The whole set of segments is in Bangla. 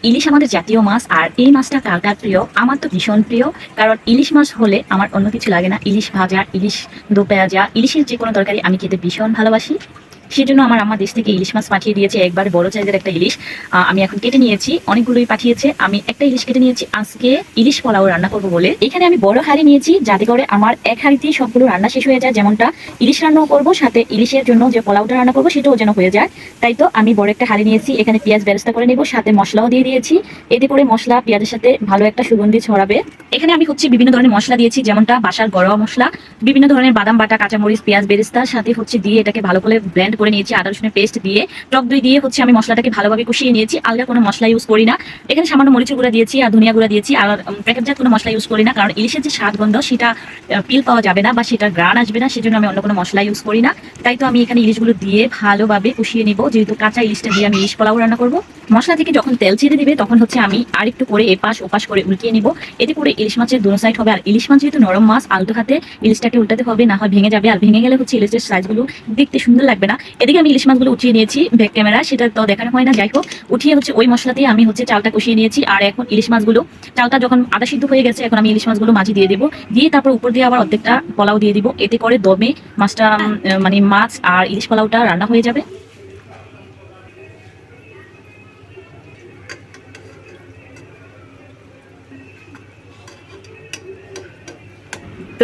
ইলিশ আমাদের জাতীয় মাছ, আর এই মাছটা কার কার প্রিয়? আমার তো ভীষণ প্রিয়। কারণ ইলিশ মাছ হলে আমার অন্য কিছু লাগে না। ইলিশ ভাজা, ইলিশ দো পেঁয়াজা, ইলিশের যে কোনো তরকারি আমি খেতে ভীষণ ভালোবাসি। সেজন্য আমার আম্মা দেশ থেকে ইলিশ মাছ পাঠিয়ে দিয়েছে, একবার বড় সাইজের একটা ইলিশ। আমি এখন কেটে নিয়েছি, অনেকগুলোই পাঠিয়েছে। আমি একটা ইলিশ কেটে নিয়েছি আজকে ইলিশ পোলাও রান্না করবো বলে। এখানে আমি বড় হাঁড়ি নিয়েছি, যাতে করে আমার এক হাঁড়িতেই সবগুলো রান্না শেষ হয়ে যায়। যেমনটা ইলিশ রান্নাও করবো, সাথে ইলিশের জন্য যে পোলাওটা রান্না করবো সেটাও যেন হয়ে যায়। তাই তো আমি বড় একটা হাঁড়ি নিয়েছি, এখানে পেঁয়াজ বেরেস্তা করে নেবো, সাথে মশলাও দিয়ে দিয়েছি। এতে করে মশলা পেঁয়াজের সাথে ভালো একটা সুগন্ধি ছড়াবে। এখানে আমি বিভিন্ন ধরনের মশলা দিয়েছি, যেমনটা বাসার গরম মশলা, বিভিন্ন ধরনের বাদাম বাটা, কাঁচামরিচ, পেঁয়াজ বেরেস্তার সাথে দিয়ে এটাকে ভালো করে ব্লেন্ড করে নিয়েছি। আদা রসুনের পেস্ট দিয়ে, টক দই দিয়ে আমি মশলাটাকে ভালোভাবে কষিয়ে নিয়েছি। আলাদা কোনো মশলা ইউজ করি না। এখানে সামান্য মরিচের গুঁড়া দিয়েছি আর ধনিয়া গুঁড়া দিয়েছি। আর প্যাকেটজাত কোনো মশলা ইউজ করি না, কারণ ইলিশের যে স্বাদ গন্ধ সেটা পিল পাওয়া যাবে না বা সেটা গ্রান আসবে না, সেজন্য আমি অন্য কোনো মশলা ইউজ করি না। তাই তো আমি এখানে ইলিশগুলো দিয়ে ভালোভাবে কষিয়ে নিব, যেহেতু কাঁচা ইলিশটা দিয়ে আমি ইলিশ পোলাও রান্না করবো। মশলা থেকে যখন তেল ছেড়ে দিবে তখন আমি আরেকটু করে এপাশ ওপাশ করে উল্টিয়ে নিব। এতে করে ইলিশ মাছের দোনো সাইড হবে। আর ইলিশ মাছ যেহেতু নরম মাছ, আলতো হাতে ইলিশটাকে উল্টাতে হবে, না হয় ভেঙে যাবে। আর ভেঙে গেলে ইলিশের সাইজগুলো দেখতে সুন্দর লাগবে না। এদিকে আমি ইলিশ মাছগুলো উঠিয়ে নিয়েছি ব্যাক ক্যামেরা, সেটা তো দেখানো হয় না। যাই হোক, উঠিয়ে ওই মশলাতে আমি চালটা কষিয়ে নিয়েছি। আর এখন ইলিশ মাছগুলো, চালটা যখন আধা সিদ্ধ হয়ে গেছে, এখন আমি ইলিশ মাছগুলো মাঝে দিয়ে দেবো। দিয়ে তারপর উপর দিয়ে আবার অর্ধেকটা পোলাও দিয়ে দিব। এতে করে দমে মাছটা মানে মাছ আর ইলিশ পোলাওটা রান্না হয়ে যাবে।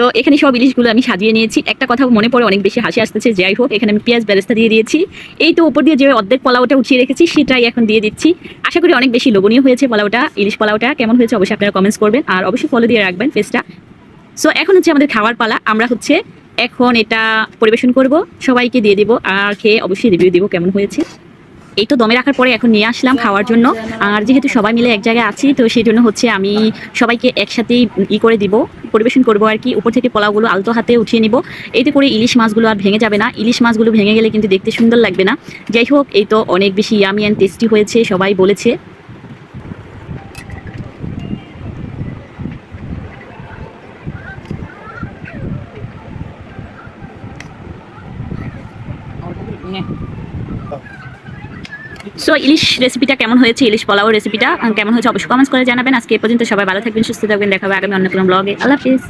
তো এখানে সব ইলিশগুলো আমি সাজিয়ে নিয়েছি। একটা কথা মনে পড়ে, অনেক বেশি হাসি আসতেছে। যাই হোক, এখানে আমি পেঁয়াজ বেরেস্তা দিয়ে দিয়েছি। এই তো উপর দিয়ে যে অর্ধেক পোলাওটা উঠিয়ে রেখেছি সেটাই এখন দিয়ে দিচ্ছি। আশা করি অনেক বেশি লোভনীয় হয়েছে পোলাওটা। ইলিশ পোলাওটা কেমন হয়েছে অবশ্যই আপনারা কমেন্টস করবেন, আর অবশ্যই ফলো দিয়ে রাখবেন পেজটা। সো এখন আমাদের খাওয়ার পালা। আমরা এখন এটা পরিবেশন করব, সবাইকে দিয়ে দিব, আর খেয়ে অবশ্যই রিভিউ দিব কেমন হয়েছে। এই তো দমে রাখার পরে এখন নিয়ে আসলাম খাওয়ার জন্য। আর যেহেতু সবাই মিলে এক জায়গায় আছি, তো সেই জন্য আমি সবাইকে একসাথেই করে দিব, পরিবেশন করব আর কি। উপর থেকে পোলাওগুলো আলতো হাতে উঠিয়ে নিব। এতে করে ইলিশ মাছগুলো আর ভেঙে যাবে না। ইলিশ মাছগুলো ভেঙে গেলে কিন্তু দেখতে সুন্দর লাগবে না। যাই হোক, এই তো অনেক বেশি ইয়ামি অ্যান্ড টেস্টি হয়েছে, সবাই বলেছে। সো ইলিশ রেসিপিটা কেমন হয়েছে, ইলিশ পোলাও রেসিপিটা কেমন হয়েছে অবশ্যই কমেন্টস করে জানাবেন। আজকে এ পর্যন্ত, সবাই ভালো থাকবেন, সুস্থ থাকবেন। দেখা হবে আগামী অন্য কোনো ব্লগে। আল্লাহ হাফিজ।